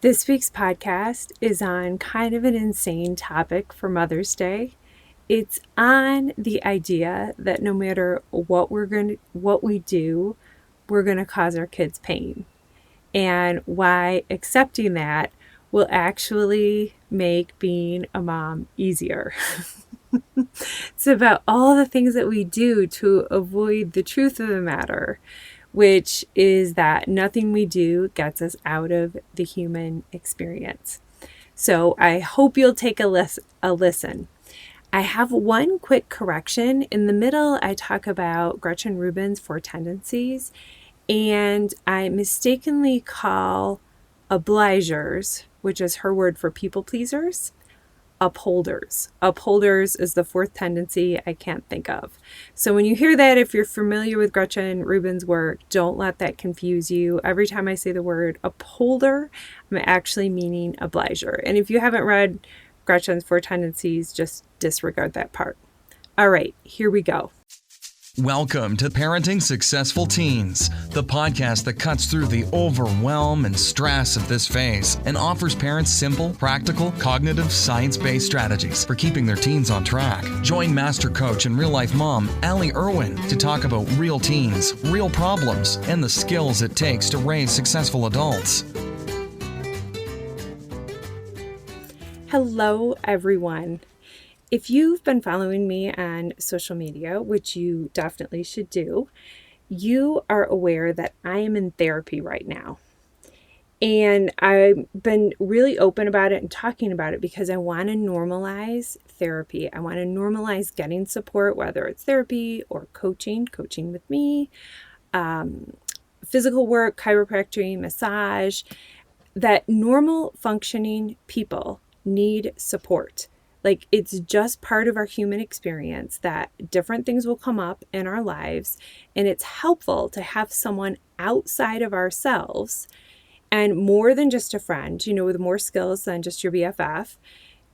This week's podcast is on kind of an insane topic for Mother's Day. It's on the idea that no matter what we do, we're going to cause our kids pain, and why accepting that will actually make being a mom easier. It's about all the things that we do to avoid the truth of the matter, which is that nothing we do gets us out of the human experience. So I hope you'll take a listen. I have one quick correction. In the middle, I talk about Gretchen Rubin's 4 tendencies, and I mistakenly call obligers, which is her word for people pleasers, upholders. Upholders is the 4th tendency I can't think of. So when you hear that, if you're familiar with Gretchen Rubin's work, don't let that confuse you. Every time I say the word upholder, I'm actually meaning obliger. And if you haven't read Gretchen's 4 tendencies, just disregard that part. All right, here we go. Welcome to Parenting Successful Teens, the podcast that cuts through the overwhelm and stress of this phase and offers parents simple, practical, cognitive, science-based strategies for keeping their teens on track. Join Master Coach and real-life mom, Allie Irwin, to talk about real teens, real problems, and the skills it takes to raise successful adults. Hello, everyone. If you've been following me on social media, which you definitely should do, you are aware that I am in therapy right now. And I've been really open about it and talking about it because I want to normalize therapy. I want to normalize getting support, whether it's therapy or coaching with me, physical work, chiropractic, massage, that normal functioning people need support. Like, it's just part of our human experience that different things will come up in our lives, and it's helpful to have someone outside of ourselves and more than just a friend, with more skills than just your BFF,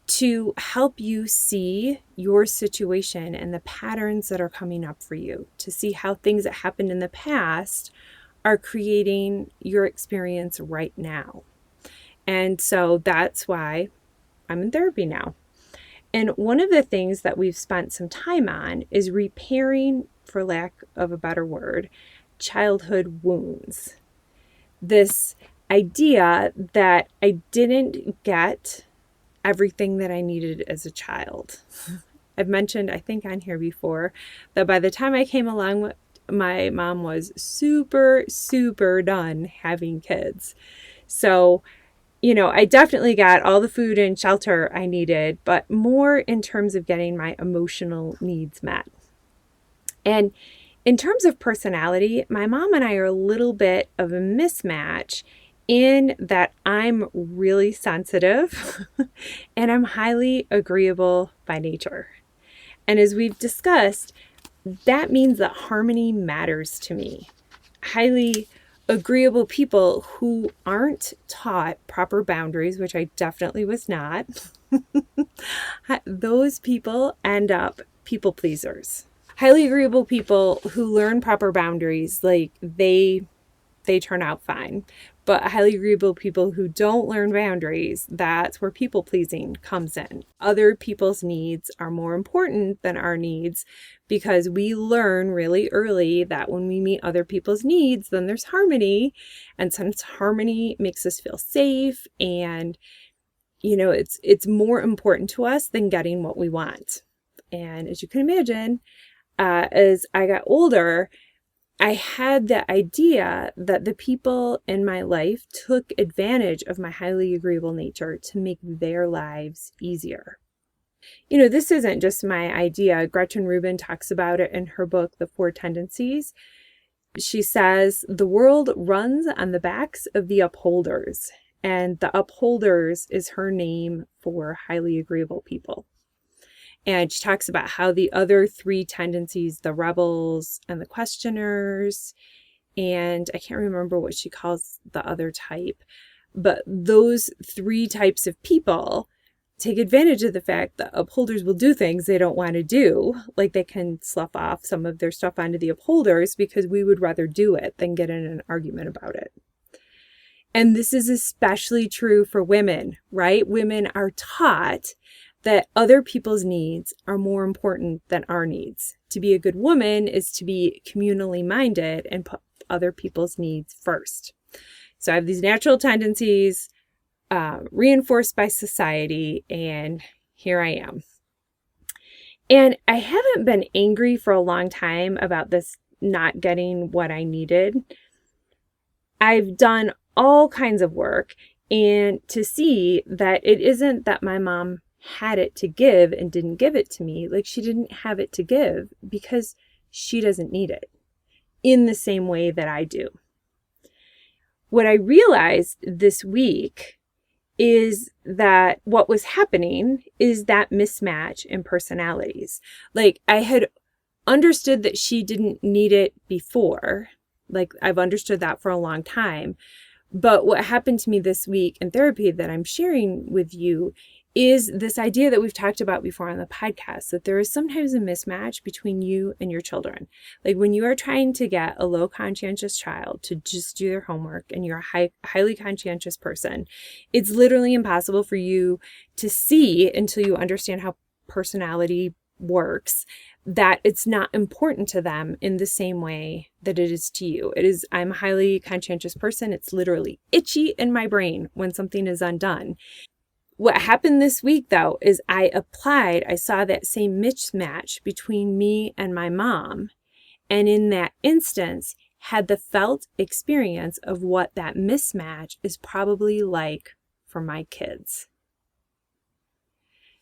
to help you see your situation and the patterns that are coming up for you, to see how things that happened in the past are creating your experience right now. And so that's why I'm in therapy now. And one of the things that we've spent some time on is repairing, for lack of a better word, childhood wounds. This idea that I didn't get everything that I needed as a child. I've mentioned, I think on here before, that by the time I came along, my mom was super, super done having kids. So I definitely got all the food and shelter I needed, but more in terms of getting my emotional needs met. And in terms of personality, my mom and I are a little bit of a mismatch in that I'm really sensitive and I'm highly agreeable by nature. And as we've discussed, that means that harmony matters to me. Highly agreeable people who aren't taught proper boundaries, which I definitely was not, those people end up people pleasers. Highly agreeable people who learn proper boundaries, like they turn out fine. But highly agreeable people who don't learn boundaries, that's where people pleasing comes in. Other people's needs are more important than our needs because we learn really early that when we meet other people's needs, then there's harmony. And since harmony makes us feel safe and, it's more important to us than getting what we want. And as you can imagine, as I got older, I had the idea that the people in my life took advantage of my highly agreeable nature to make their lives easier. This isn't just my idea. Gretchen Rubin talks about it in her book, The 4 Tendencies. She says, the world runs on the backs of the upholders, and the upholders is her name for highly agreeable people. And she talks about how the other 3 tendencies, the rebels and the questioners, and I can't remember what she calls the other type, but those 3 types of people take advantage of the fact that upholders will do things they don't want to do. Like they can slough off some of their stuff onto the upholders because we would rather do it than get in an argument about it. And this is especially true for women, right? Women are taught that other people's needs are more important than our needs. To be a good woman is to be communally minded and put other people's needs first. So I have these natural tendencies reinforced by society, and here I am. And I haven't been angry for a long time about this not getting what I needed. I've done all kinds of work and to see that it isn't that my mom had it to give and didn't give it to me. Like, she didn't have it to give because she doesn't need it in the same way that I do. What I realized this week is that what was happening is that mismatch in personalities. Like, I had understood that she didn't need it before. Like, I've understood that for a long time. But what happened to me this week in therapy that I'm sharing with you is this idea that we've talked about before on the podcast, that there is sometimes a mismatch between you and your children. Like, when you are trying to get a low conscientious child to just do their homework and you're a highly conscientious person, it's literally impossible for you to see until you understand how personality works that it's not important to them in the same way that it is to you. I'm a highly conscientious person. It's literally itchy in my brain when something is undone. What happened this week, though, is I saw that same mismatch between me and my mom. And in that instance, had the felt experience of what that mismatch is probably like for my kids.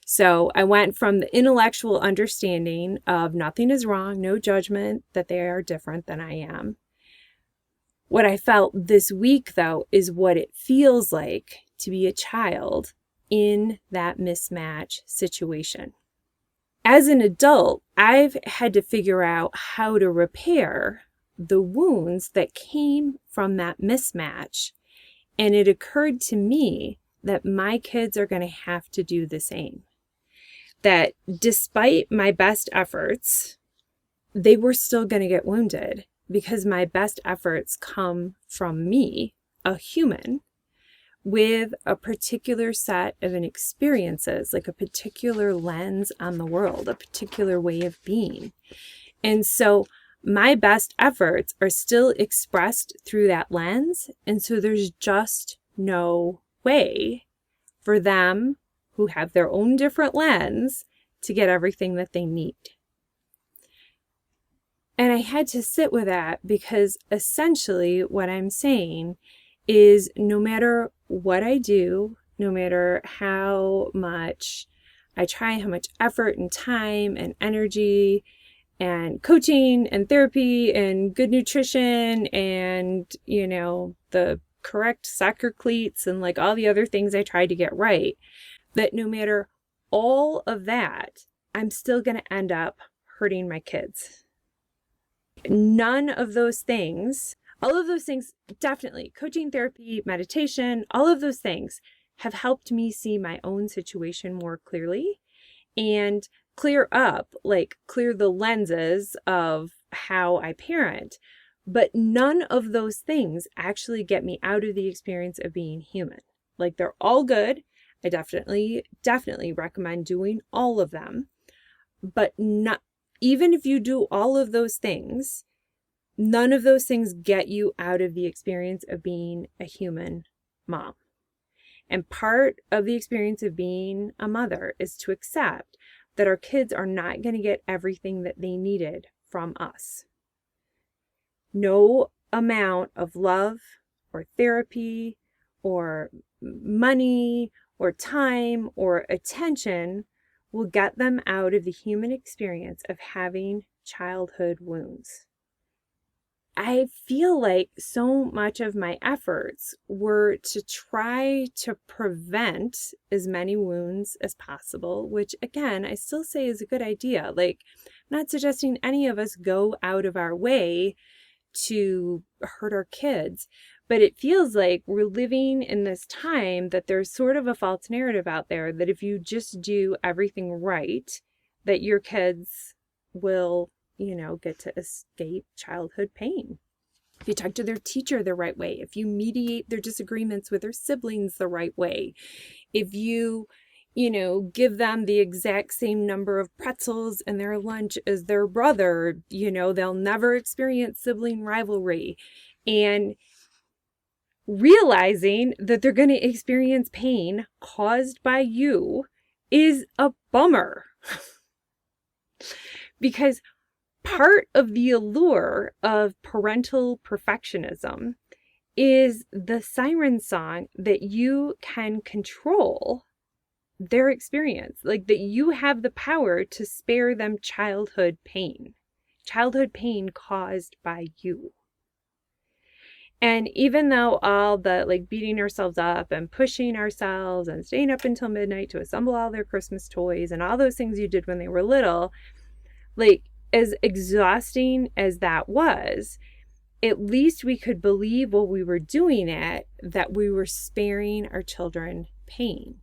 So I went from the intellectual understanding of nothing is wrong, no judgment, that they are different than I am. What I felt this week, though, is what it feels like to be a child in that mismatch situation. As an adult, I've had to figure out how to repair the wounds that came from that mismatch. And it occurred to me that my kids are going to have to do the same. That despite my best efforts, they were still going to get wounded because my best efforts come from me, a human, with a particular set of experiences, like a particular lens on the world, a particular way of being. And so my best efforts are still expressed through that lens. And so there's just no way for them who have their own different lens to get everything that they need. And I had to sit with that because essentially what I'm saying is no matter what I do, no matter how much I try, how much effort and time and energy and coaching and therapy and good nutrition and, the correct soccer cleats and like all the other things I tried to get right, that no matter all of that, I'm still going to end up hurting my kids. None of those things, all of those things, definitely coaching, therapy, meditation, all of those things have helped me see my own situation more clearly and clear the lenses of how I parent. But none of those things actually get me out of the experience of being human. Like, they're all good. I definitely recommend doing all of them. But not even if you do all of those things, none of those things get you out of the experience of being a human mom. And part of the experience of being a mother is to accept that our kids are not going to get everything that they needed from us. No amount of love or therapy or money or time or attention will get them out of the human experience of having childhood wounds. I feel like so much of my efforts were to try to prevent as many wounds as possible, which again, I still say is a good idea. Like, I'm not suggesting any of us go out of our way to hurt our kids, but it feels like we're living in this time that there's sort of a false narrative out there that if you just do everything right, that your kids will, get to escape childhood pain. you talk to their teacher the right way, if you mediate their disagreements with their siblings the right way, if give them the exact same number of pretzels in their lunch as their brother, they'll never experience sibling rivalry. And realizing that they're going to experience pain caused by you is a bummer. Because part of the allure of parental perfectionism is the siren song that you can control their experience, like that you have the power to spare them childhood pain caused by you. And even though all the beating ourselves up and pushing ourselves and staying up until midnight to assemble all their Christmas toys and all those things you did when they were little, as exhausting as that was, at least we could believe while we were doing it that we were sparing our children pain.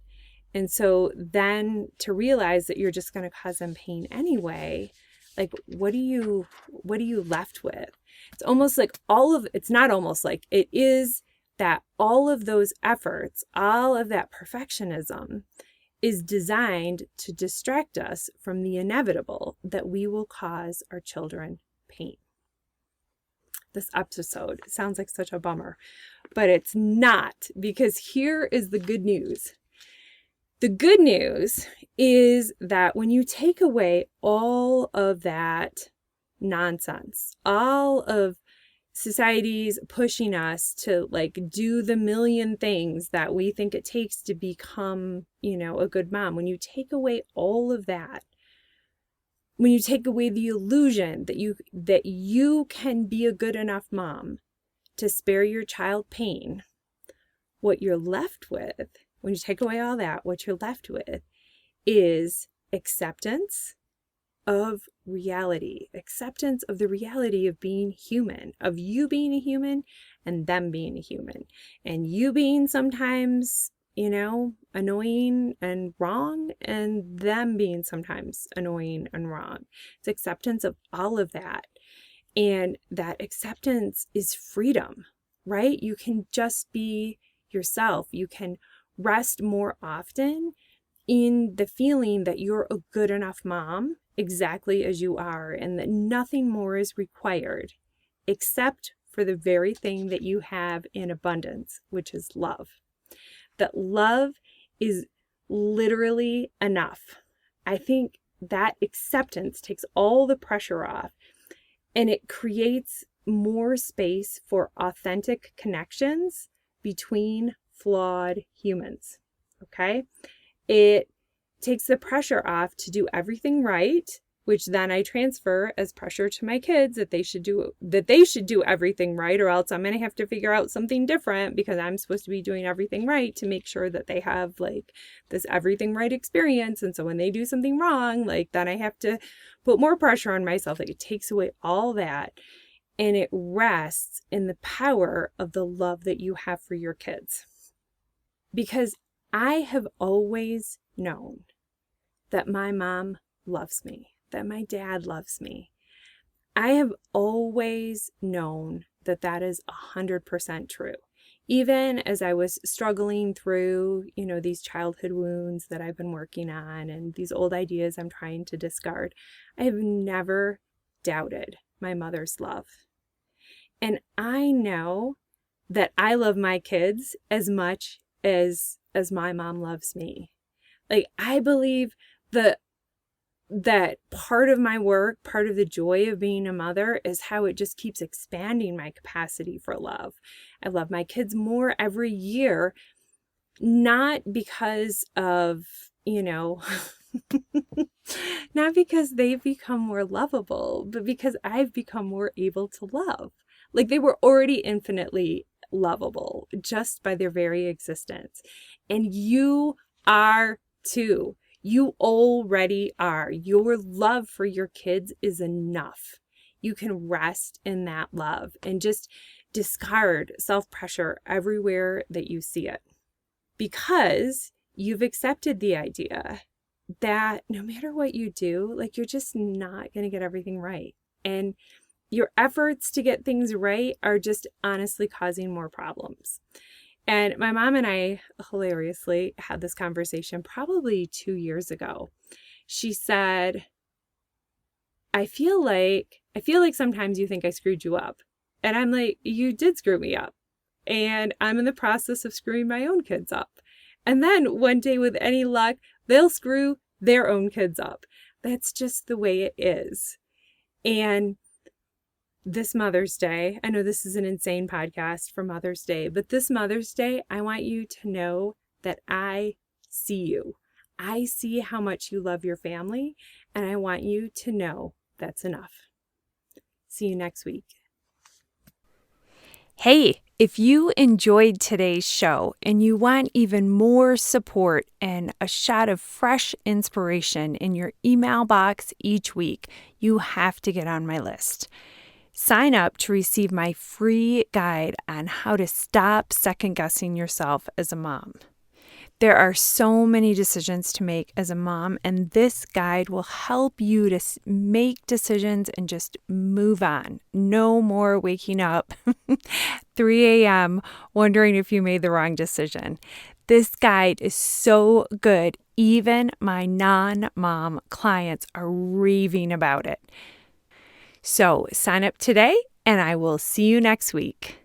And so then to realize that you're just going to cause them pain anyway, what are you left with? It's almost like it is that all of those efforts, all of that perfectionism is designed to distract us from the inevitable that we will cause our children pain. This episode sounds like such a bummer, but it's not, because here is the good news. The good news is that when you take away all of that nonsense, all of society's pushing us to do the million things that we think it takes to become, a good mom, when you take away all of that, when you take away the illusion that you can be a good enough mom to spare your child pain, what you're left with, when you take away all that, what you're left with is acceptance of reality, acceptance of the reality of being human, of you being a human and them being a human, and you being sometimes, annoying and wrong, and them being sometimes annoying and wrong. It's acceptance of all of that. And that acceptance is freedom, right? You can just be yourself. You can rest more often in the feeling that you're a good enough mom exactly as you are, and that nothing more is required except for the very thing that you have in abundance, which is love. That love is literally enough. I think that acceptance takes all the pressure off, and it creates more space for authentic connections between flawed humans. Okay? It takes the pressure off to do everything right, which then I transfer as pressure to my kids that they should do everything right, or else I'm going to have to figure out something different because I'm supposed to be doing everything right to make sure that they have this everything right experience. And so when they do something wrong, then I have to put more pressure on myself. It takes away all that, and it rests in the power of the love that you have for your kids. Because I have always known that my mom loves me, that my dad loves me. I have always known that that is 100% true. Even as I was struggling through, these childhood wounds that I've been working on and these old ideas I'm trying to discard, I have never doubted my mother's love. And I know that I love my kids as much as my mom loves me. I believe that part of my work, part of the joy of being a mother, is how it just keeps expanding my capacity for love. I love my kids more every year, not because of, not because they've become more lovable, but because I've become more able to love. They were already infinitely lovable just by their very existence. And you are too. You already are. Your love for your kids is enough. You can rest in that love and just discard self-pressure everywhere that you see it. Because you've accepted the idea that no matter what you do, you're just not going to get everything right. And your efforts to get things right are just honestly causing more problems. And my mom and I hilariously had this conversation probably 2 years ago. She said, I feel like sometimes you think I screwed you up. And I'm like, you did screw me up. And I'm in the process of screwing my own kids up. And then one day, with any luck, they'll screw their own kids up. That's just the way it is. And this Mother's Day, I know this is an insane podcast for Mother's Day, but this Mother's Day, I want you to know that I see you. I see how much you love your family, and I want you to know that's enough. See you next week. Hey, if you enjoyed today's show and you want even more support and a shot of fresh inspiration in your email box each week, you have to get on my list. Sign up to receive my free guide on how to stop second-guessing yourself as a mom. There are so many decisions to make as a mom, and this guide will help you to make decisions and just move on. No more waking up 3 a.m. wondering if you made the wrong decision. This guide is so good, even my non-mom clients are raving about it. So sign up today, and I will see you next week.